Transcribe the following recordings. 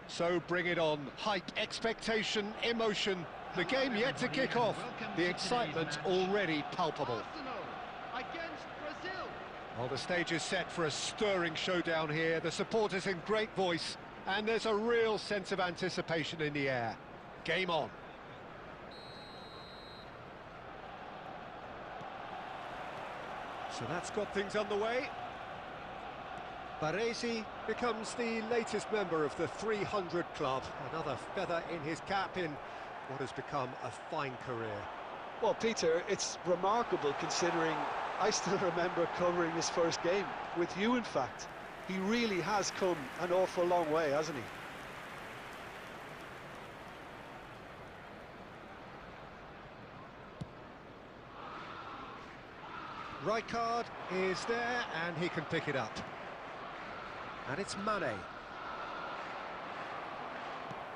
So bring it on. Hype, expectation, emotion. The game yet to kick off. The excitement already palpable. Well, the stage is set for a stirring showdown here. The supporters in great voice, and there's a real sense of anticipation in the air. Game on. So that's got things underway. Baresi becomes the latest member of the 300 club. Another feather in his cap in what has become a fine career. Well, Peter, it's remarkable considering I still remember covering his first game, with you in fact. He really has come an awful long way, hasn't he? Rijkaard is there and he can pick it up. And it's Mane.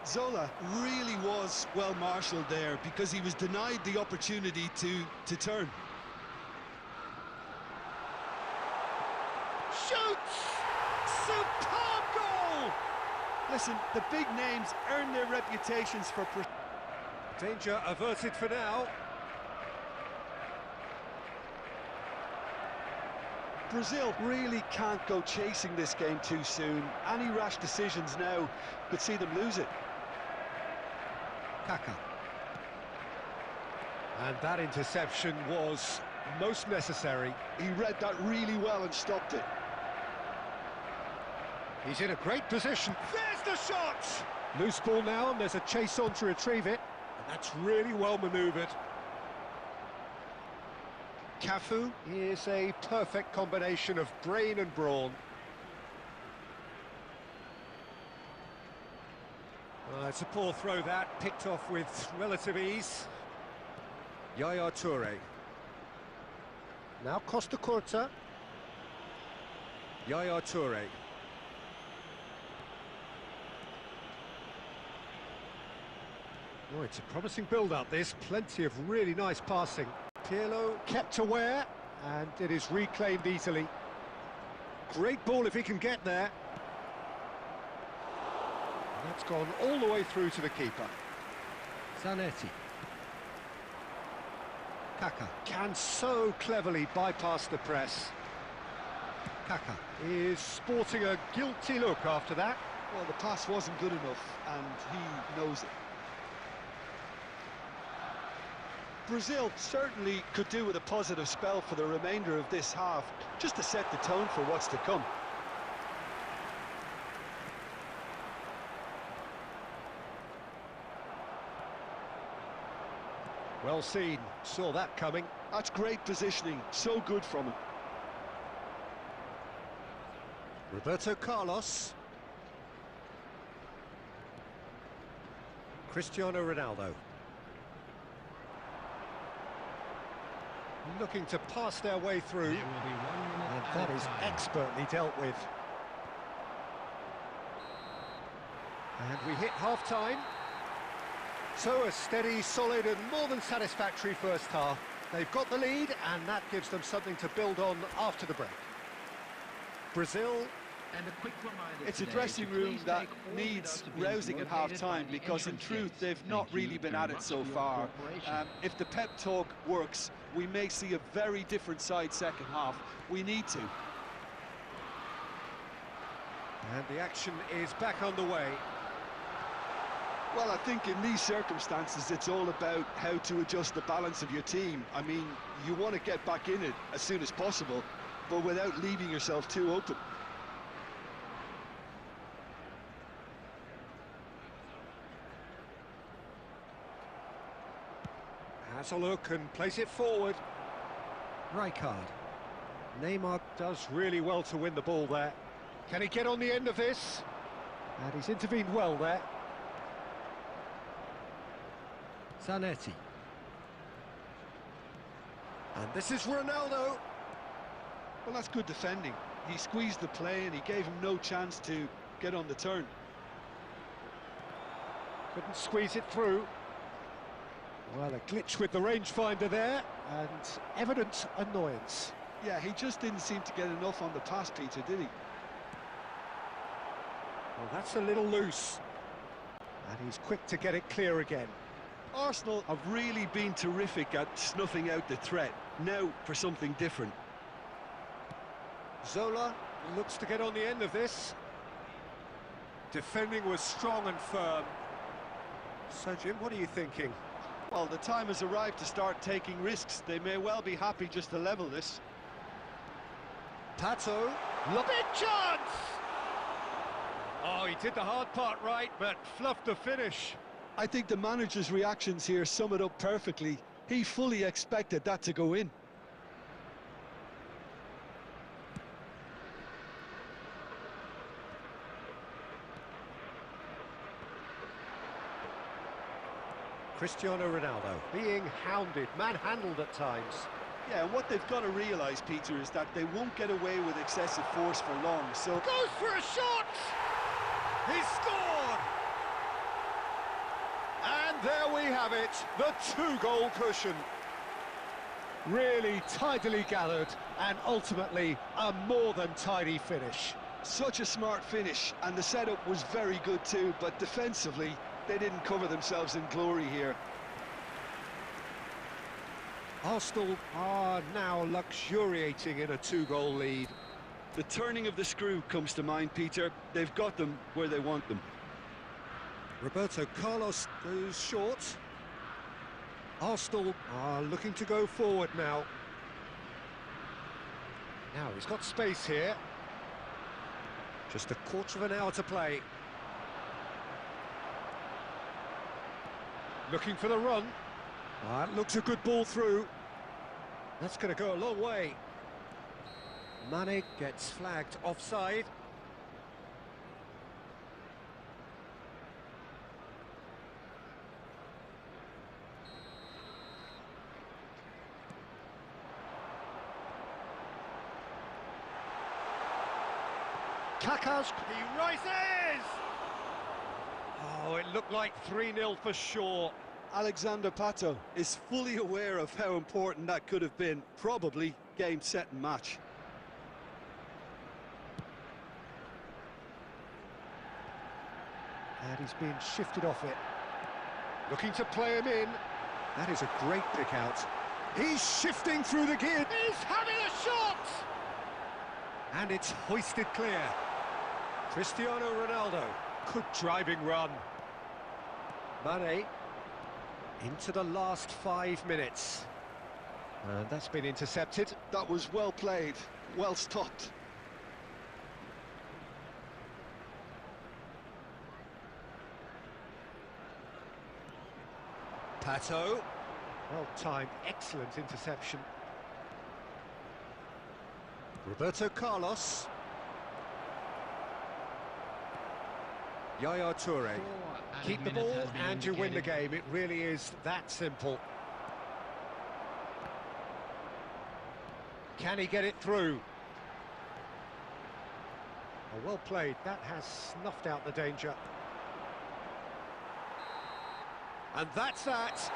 Zola really was well marshalled there because he was denied the opportunity to turn. Shoots! Superb goal! Listen, the big names earn their reputations for... Danger averted for now. Brazil really can't go chasing this game too soon. Any rash decisions now could see them lose it. Kaka. And that interception was most necessary. He read that really well and stopped it. He's in a great position. There's the shot! Loose ball now, and there's a chase on to retrieve it. And that's really well manoeuvred. Cafu is a perfect combination of brain and brawn. It's a poor throw that, picked off with relative ease. Yaya Toure. Now Costa Curta. Yaya Toure. Oh, it's a promising build-up, this. Plenty of really nice passing. Pirlo kept aware, and it is reclaimed easily. Great ball if he can get there. And that's gone all the way through to the keeper. Zanetti. Kaka can so cleverly bypass the press. Kaka is sporting a guilty look after that. Well, the pass wasn't good enough, and he knows it. Brazil certainly could do with a positive spell for the remainder of this half, just to set the tone for what's to come. Well seen, saw that coming. That's great positioning, so good from him. Roberto Carlos. Cristiano Ronaldo. Looking to pass their way through. And that is expertly dealt with. And we hit half-time. So a steady, solid and more than satisfactory first half. They've got the lead and that gives them something to build on after the break. Brazil. And a quick reminder, it's a dressing room that needs rousing at half-time because in truth they've not really been at it so far. If the pep talk works, we may see a very different side second half. We need to. And the action is back underway. Well, I think in these circumstances it's all about how to adjust the balance of your team. I mean, you want to get back in it as soon as possible, but without leaving yourself too open. Has a look and plays it forward. Rijkaard. Neymar does really well to win the ball there. Can he get on the end of this? And he's intervened well there. Zanetti. And this is Ronaldo. Well, that's good defending. He squeezed the play and he gave him no chance to get on the turn. Couldn't squeeze it through. Well, a glitch with the rangefinder there, and evident annoyance. Yeah, he just didn't seem to get enough on the pass, Peter, did he? Well, that's a little loose. And he's quick to get it clear again. Arsenal have really been terrific at snuffing out the threat. Now for something different. Zola looks to get on the end of this. Defending was strong and firm. So, Jim, what are you thinking? Well, the time has arrived to start taking risks. They may well be happy just to level this. Pato. Big chance! Oh, he did the hard part right, but fluffed the finish. I think the manager's reactions here sum it up perfectly. He fully expected that to go in. Cristiano Ronaldo being hounded, manhandled at times. Yeah, and what they've got to realise, Peter, is that they won't get away with excessive force for long, so... Goes for a shot! He scored! And there we have it, the two-goal cushion. Really tidily gathered, and ultimately a more than tidy finish. Such a smart finish, and the setup was very good too, but defensively, they didn't cover themselves in glory here. Arsenal are now luxuriating in a two-goal lead. The turning of the screw comes to mind, Peter. They've got them where they want them. Roberto Carlos goes short. Arsenal are looking to go forward now. Now he's got space here. Just a quarter of an hour to play. Looking for the run. That looks a good ball through. That's going to go a long way. Mane gets flagged offside. Pakas, he rises! Oh, it looked like 3-0 for sure. Alexander Pato is fully aware of how important that could have been. Probably game, set and match. And he's been shifted off it. Looking to play him in. That is a great pick out. He's shifting through the gear. He's having a shot! And it's hoisted clear. Cristiano Ronaldo. Good driving run. Mane. Into the last 5 minutes. And that's been intercepted. That was well played, well stopped. Pato. Well timed, excellent interception. Roberto Carlos. Yaya Toure. Keep the ball and you win the game. It really is that simple. Can he get it through? Oh, well played. That has snuffed out the danger. And that's that.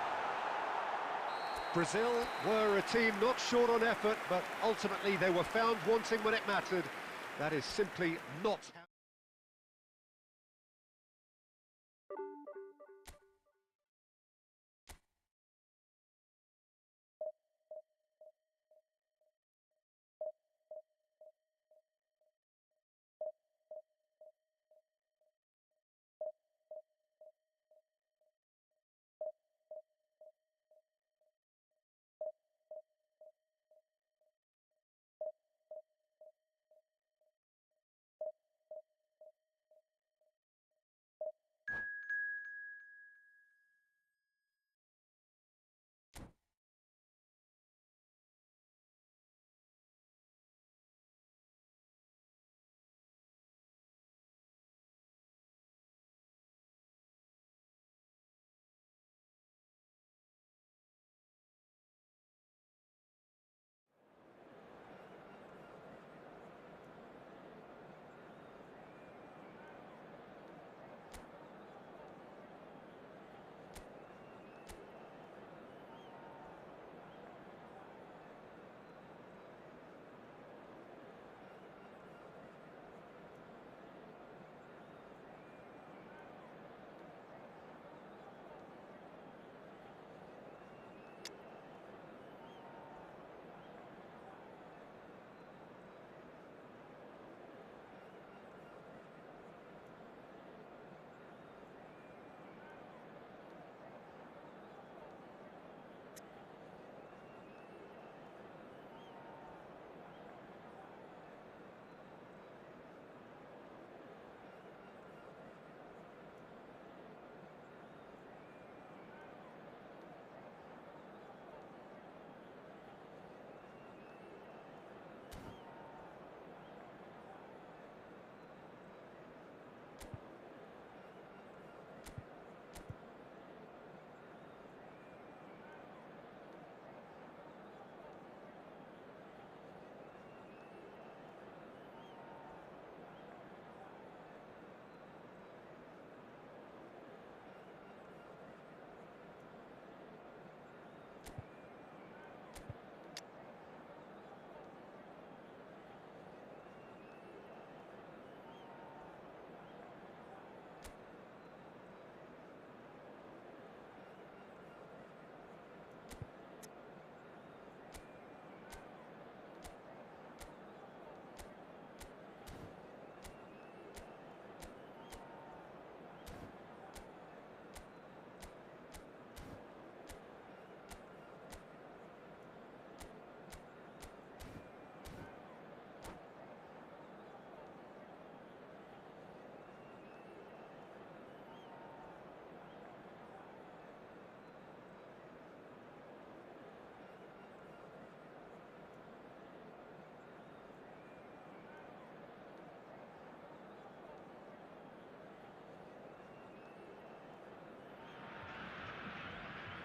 Brazil were a team not short on effort, but ultimately they were found wanting when it mattered. That is simply not how...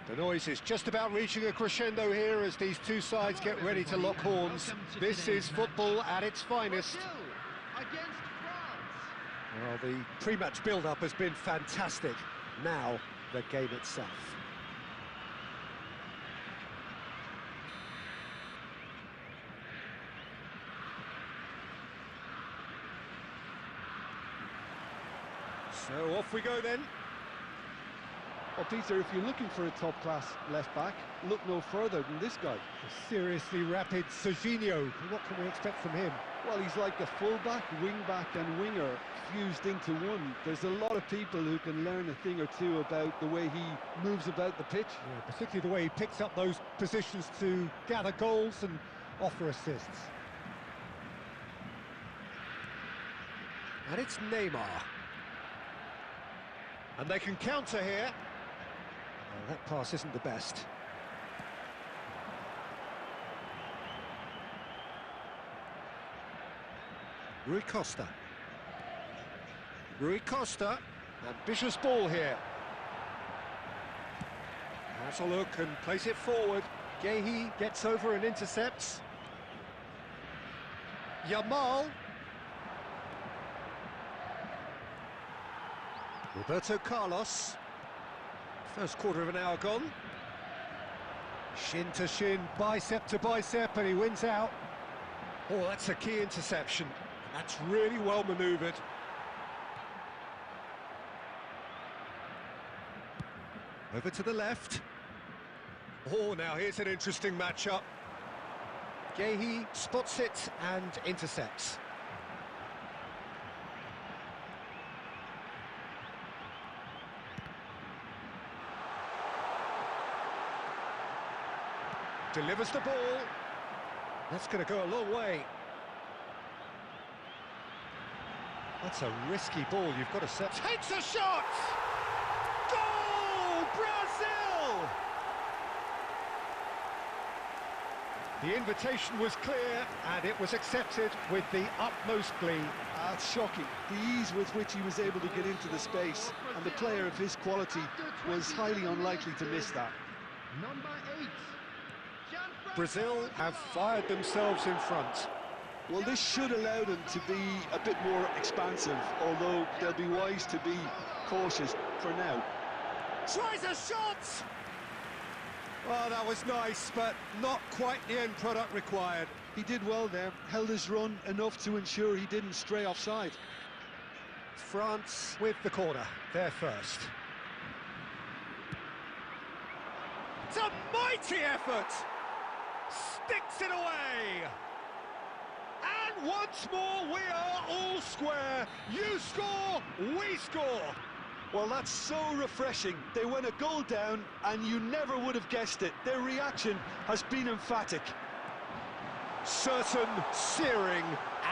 The noise is just about reaching a crescendo here as these two sides get ready to lock horns. This is football at its finest. Against France. Well, the pre-match build-up has been fantastic. Now, the game itself. So off we go then. Well, Peter, if you're looking for a top-class left-back, look no further than this guy. A seriously rapid Serginho. What can we expect from him? Well, he's like a full-back, wing-back and winger fused into one. There's a lot of people who can learn a thing or two about the way he moves about the pitch. Yeah, particularly the way he picks up those positions to gather goals and offer assists. And it's Neymar. And they can counter here. Well, that pass isn't the best. Rui Costa. Rui Costa, ambitious ball here. Has a look and plays it forward. Gehi gets over and intercepts. Yamal. Roberto Carlos. First quarter of an hour gone. Shin to shin, bicep to bicep, and he wins out. Oh, that's a key interception. That's really well manoeuvred. Over to the left. Oh, now here's an interesting matchup. Gehi spots it and intercepts. Delivers the ball. That's going to go a long way. That's a risky ball, you've got to set. Takes a shot! Goal! Brazil! The invitation was clear, and it was accepted with the utmost glee. That's shocking. The ease with which he was able to get into the space, and the player of his quality was highly unlikely to miss that. Number 8. Brazil have fired themselves in front. Well, this should allow them to be a bit more expansive, although they'll be wise to be cautious for now. Tries a shot! Well, that was nice, but not quite the end product required. He did well there, held his run enough to ensure he didn't stray offside. France with the corner, they're first. It's a mighty effort! Sticks it away! And once more, we are all square. You score, we score. Well, that's so refreshing. They went a goal down, and you never would have guessed it. Their reaction has been emphatic. Certain, searing,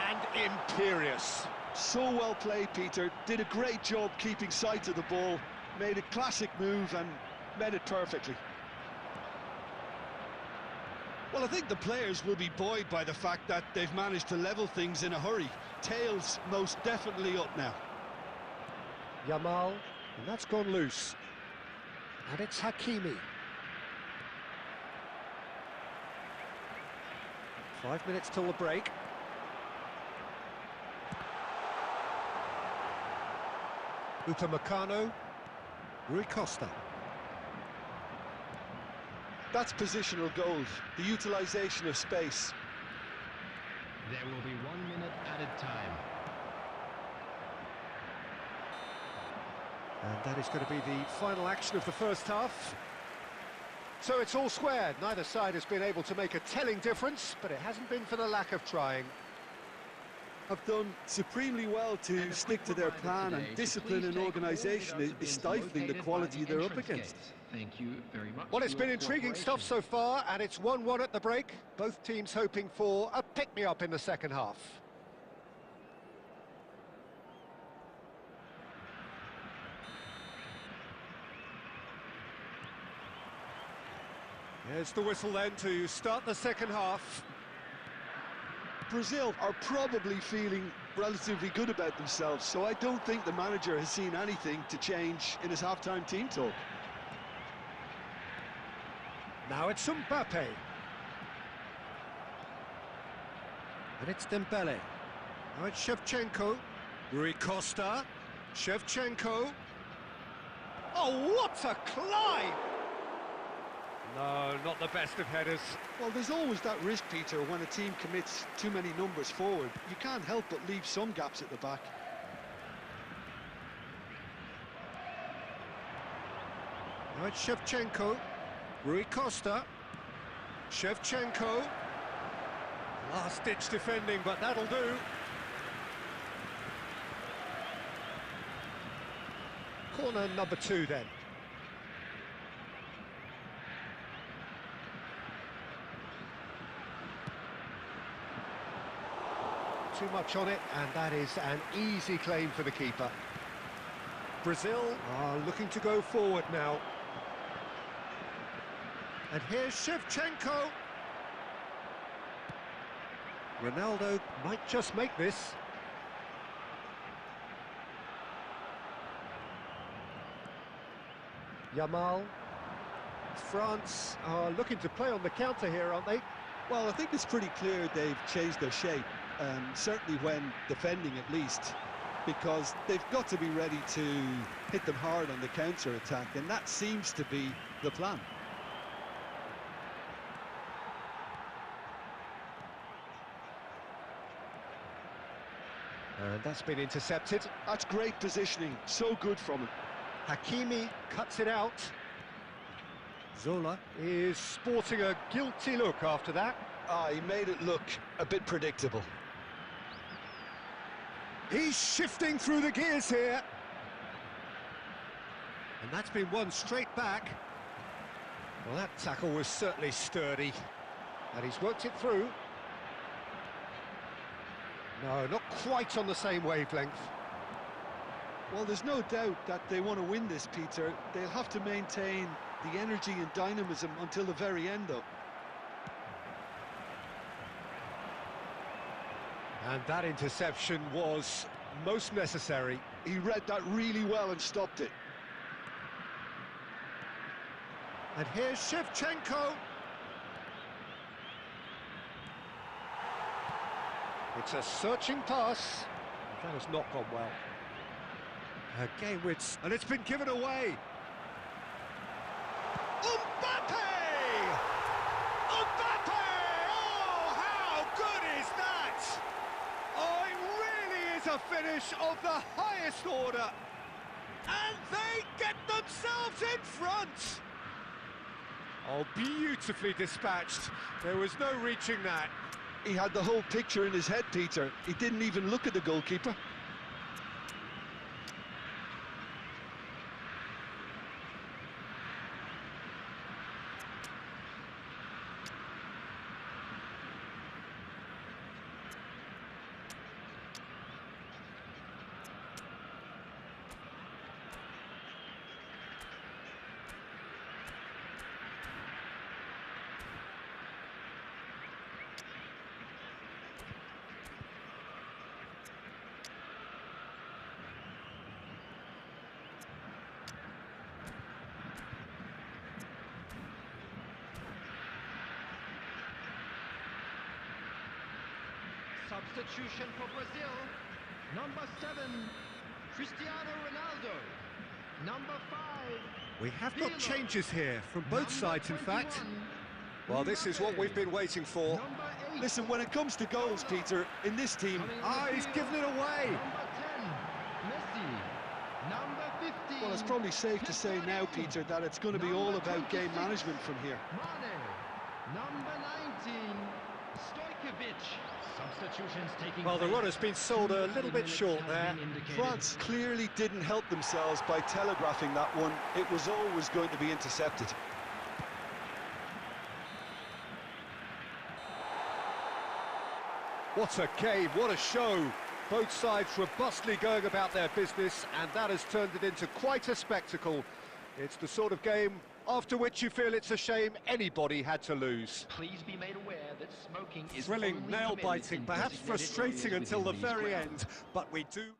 and imperious. So well played, Peter. Did a great job keeping sight of the ball. Made a classic move and met it perfectly. Well, I think the players will be buoyed by the fact that they've managed to level things in a hurry. Tails most definitely up now. Yamal, and that's gone loose. And it's Hakimi. 5 minutes till the break. Upamecano, Rui Costa. That's positional gold, the utilisation of space. There will be 1 minute added time. And that is going to be the final action of the first half. So it's all square. Neither side has been able to make a telling difference, but it hasn't been for the lack of trying. Have done supremely well to stick to their plan, and discipline and organisation is stifling the quality they're up against. Thank you very much. Well, it's been intriguing stuff so far, and it's 1-1 at the break. Both teams hoping for a pick-me-up in the second half. Here's the whistle then to start the second half. Brazil are probably feeling relatively good about themselves, so I don't think the manager has seen anything to change in his half-time team talk. Now it's Mbappe. And it's Dembele. Now it's Shevchenko. Rui Costa, Shevchenko. Oh, what a climb! No, not the best of headers. Well, there's always that risk, Peter, when a team commits too many numbers forward. You can't help but leave some gaps at the back. Now it's Shevchenko, Rui Costa, Shevchenko. Last-ditch defending, but that'll do. Corner number 2 then. Too much on it, and that is an easy claim for the keeper. Brazil are looking to go forward now. And here's Shevchenko. Ronaldo might just make this. Yamal. France are looking to play on the counter here, aren't they? Well, I think it's pretty clear they've changed their shape, certainly when defending at least, because they've got to be ready to hit them hard on the counter-attack, and that seems to be the plan. And that's been intercepted. That's great positioning, so good from him. Hakimi cuts it out. Zola is sporting a guilty look after that. He made it look a bit predictable. He's shifting through the gears here. And that's been won straight back. Well, that tackle was certainly sturdy. And he's worked it through. No, not quite on the same wavelength. Well, there's no doubt that they want to win this, Peter. They'll have to maintain the energy and dynamism until the very end, though. And that interception was most necessary. He read that really well and stopped it. And here's Shevchenko. It's a searching pass. That has not gone well. Again, and it's been given away. Mbappe! Mbappe! Oh, how good is that? Oh, it really is a finish of the highest order. And they get themselves in front. Oh, beautifully dispatched. There was no reaching that. He had the whole picture in his head, Peter. He didn't even look at the goalkeeper. Substitution for Brazil. Number 7, Cristiano Ronaldo. Number 5. We have got changes here from both sides, in fact. Well, this is what we've been waiting for. Listen, when it comes to goals, Peter, in this team... he's given it away. Number 10, Messi. Number 15. Well, it's probably safe to say now, Peter, that it's going to be all about game management from here. Mane. Number 19, Stojkovic. Substitutions taking Well, the runner's been sold a little bit short there. France clearly didn't help themselves by telegraphing that one. It was always going to be intercepted. What a game, what a show. Both sides robustly going about their business, and that has turned it into quite a spectacle. It's the sort of game after which you feel it's a shame anybody had to lose. Please be made aware that smoking is Thrilling, only nail-biting, permitted in perhaps designated frustrating areas until the within these very grounds. end, but we do...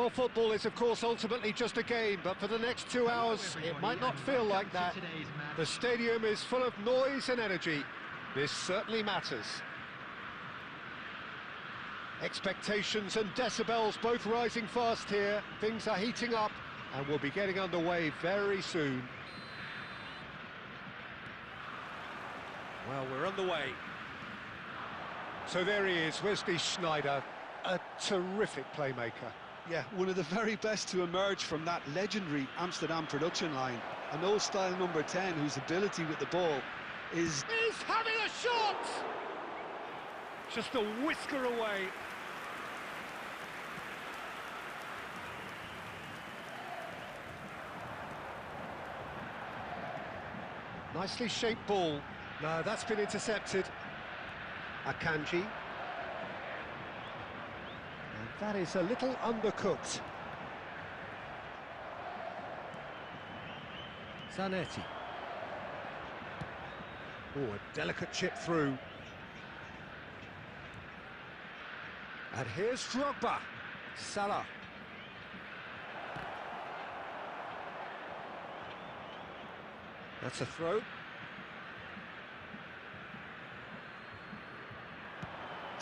Well, football is, of course, ultimately just a game, but for the next 2 hours, it might not feel like that. The stadium is full of noise and energy. This certainly matters. Expectations and decibels both rising fast here. Things are heating up, and we'll be getting underway very soon. Well, we're underway. So there he is, Wesley Sneijder, a terrific playmaker. Yeah, one of the very best to emerge from that legendary Amsterdam production line. An old-style number 10 whose ability with the ball is... He's having a shot! Just a whisker away. Nicely shaped ball. No, that's been intercepted. Akanji. And that is a little undercooked. Zanetti. Oh, a delicate chip through. And here's Drogba. Salah. That's a throw.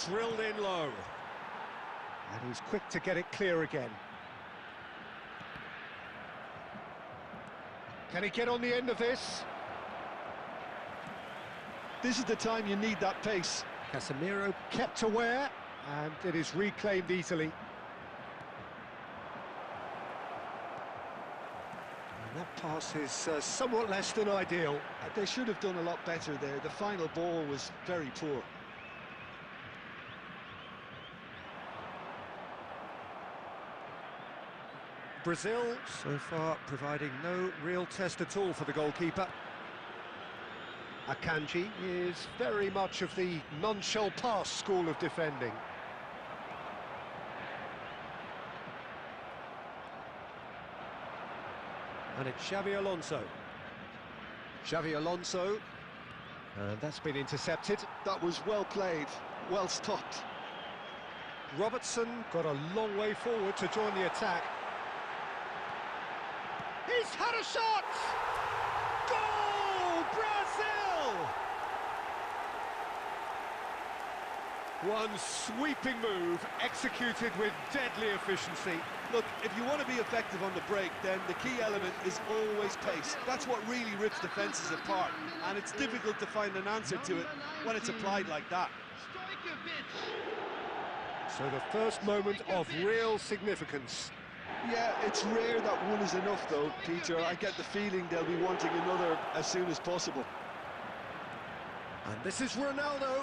Drilled in low. And he's quick to get it clear again. Can he get on the end of this? This is the time you need that pace. Casemiro kept aware, and it is reclaimed easily. And that pass is somewhat less than ideal. They should have done a lot better there. The final ball was very poor. Brazil, so far, providing no real test at all for the goalkeeper. Akanji is very much of the non-shell pass school of defending. And it's Xavi Alonso. Xavi Alonso. And that's been intercepted. That was well played, well stopped. Robertson got a long way forward to join the attack. He's had a shot! Goal! Brazil! One sweeping move, executed with deadly efficiency. Look, if you want to be effective on the break, then the key element is always pace. That's what really rips defences apart, and it's difficult to find an answer to it when it's applied like that. So the first moment of real significance. Yeah, it's rare that one is enough, though, Peter. I get the feeling they'll be wanting another as soon as possible. And this is Ronaldo.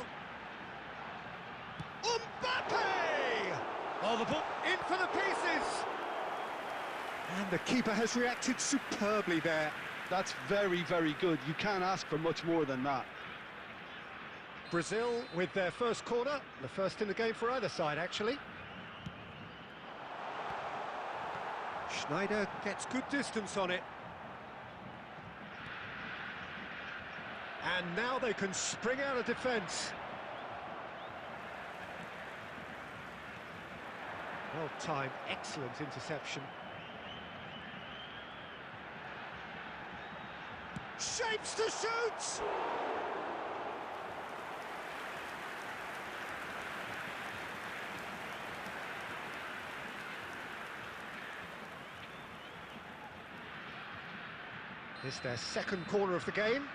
Mbappe! Oh, the ball in for the pieces! And the keeper has reacted superbly there. That's very, very good. You can't ask for much more than that. Brazil with their first corner, the first in the game for either side, actually. Sneijder gets good distance on it. And now they can spring out of defence. Well timed, excellent interception. Shapes to shoot! It's their second corner of the game.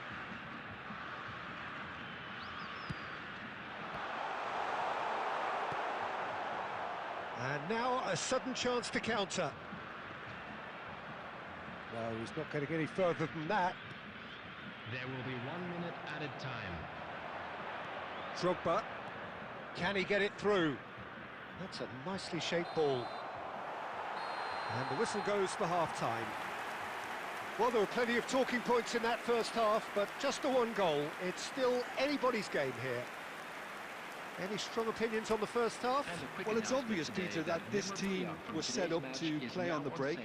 And now a sudden chance to counter. Well, he's not going to get any further than that. There will be 1 minute added time. Drogba. Can he get it through? That's a nicely shaped ball. And the whistle goes for half-time. Well, there were plenty of talking points in that first half, but just the one goal. It's still anybody's game here. Any strong opinions on the first half? Well, it's obvious, Peter, that this team was set up to play on the break,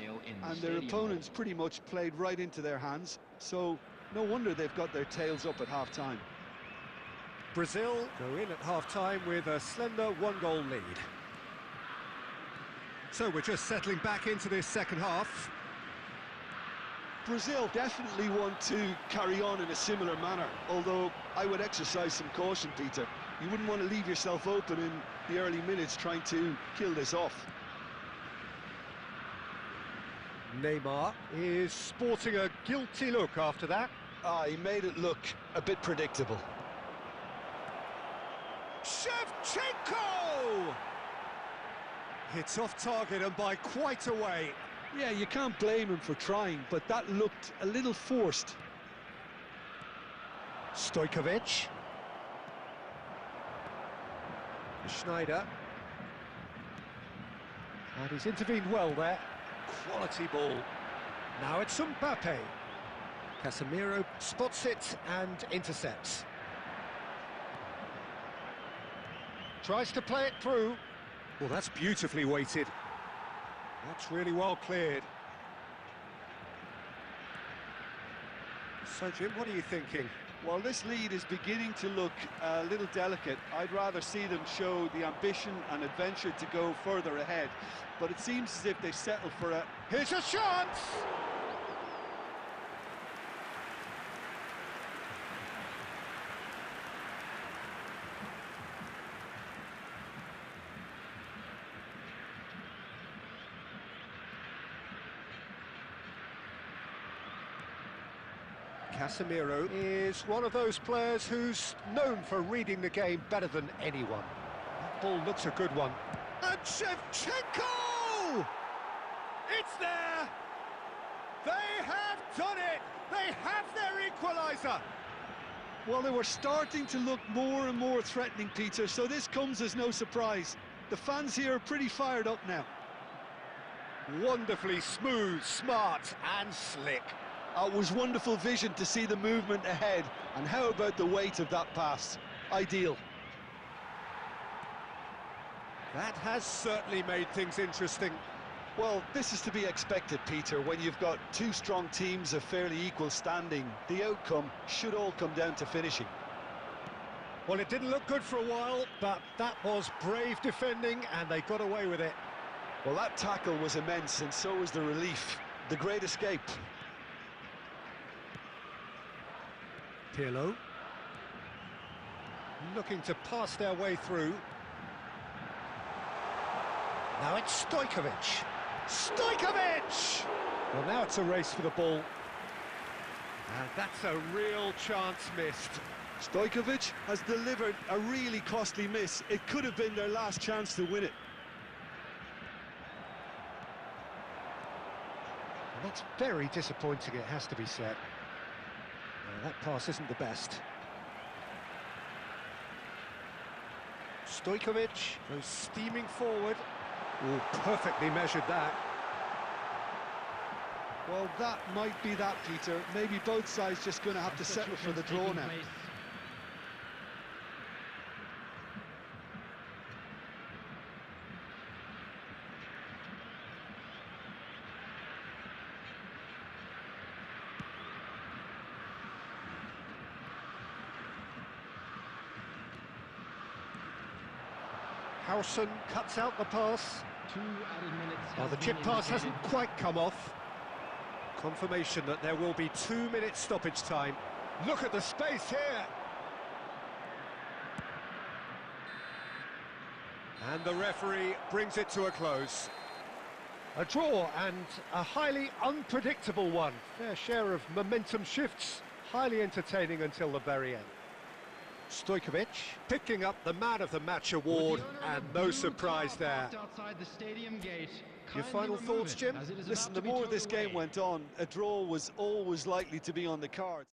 and their opponents pretty much played right into their hands, so no wonder they've got their tails up at half-time. Brazil go in at half-time with a slender one-goal lead. So we're just settling back into this second half. Brazil definitely want to carry on in a similar manner, although I would exercise some caution, Peter. You wouldn't want to leave yourself open in the early minutes trying to kill this off. Neymar is sporting a guilty look after that. He made it look a bit predictable. Shevchenko! It's off target and by quite a way. Yeah, you can't blame him for trying, but that looked a little forced. Stojkovic. Schneider. And he's intervened well there. Quality ball. Now it's Mbappe. Casemiro spots it and intercepts. Tries to play it through. Well, that's beautifully weighted. That's really well cleared. So, Jim, what are you thinking? Well, this lead is beginning to look a little delicate. I'd rather see them show the ambition and adventure to go further ahead. But it seems as if they settle for a... Here's a chance! Casemiro is one of those players who's known for reading the game better than anyone. That ball looks a good one. And Shevchenko! It's there! They have done it! They have their equaliser! Well, they were starting to look more and more threatening, Peter, so this comes as no surprise. The fans here are pretty fired up now. Wonderfully smooth, smart and slick. It was wonderful vision to see the movement ahead. And how about the weight of that pass? Ideal. That has certainly made things interesting. Well, this is to be expected, Peter, when you've got two strong teams of fairly equal standing. The outcome should all come down to finishing. Well, it didn't look good for a while, but that was brave defending and they got away with it. Well, that tackle was immense, and so was the relief. The great escape. Pirlo. Looking to pass their way through. Now it's Stojkovic. Stojkovic! Well, now it's a race for the ball. And that's a real chance missed. Stojkovic has delivered a really costly miss. It could have been their last chance to win it. And that's very disappointing, it has to be said. That pass isn't the best. Stojkovic goes steaming forward. Oh, perfectly measured that. Well, that might be that, Peter. Maybe both sides just going to have to settle for the draw now. Howson cuts out the pass. 2 added minutes. Oh, the chip pass hasn't quite come off. Confirmation that there will be 2 minutes stoppage time. Look at the space here. And the referee brings it to a close. A draw and a highly unpredictable one. Fair share of momentum shifts. Highly entertaining until the very end. Stojkovic picking up the Man of the Match award, and no surprise there. Your final thoughts, Jim? Listen, the more this game went on, a draw was always likely to be on the cards.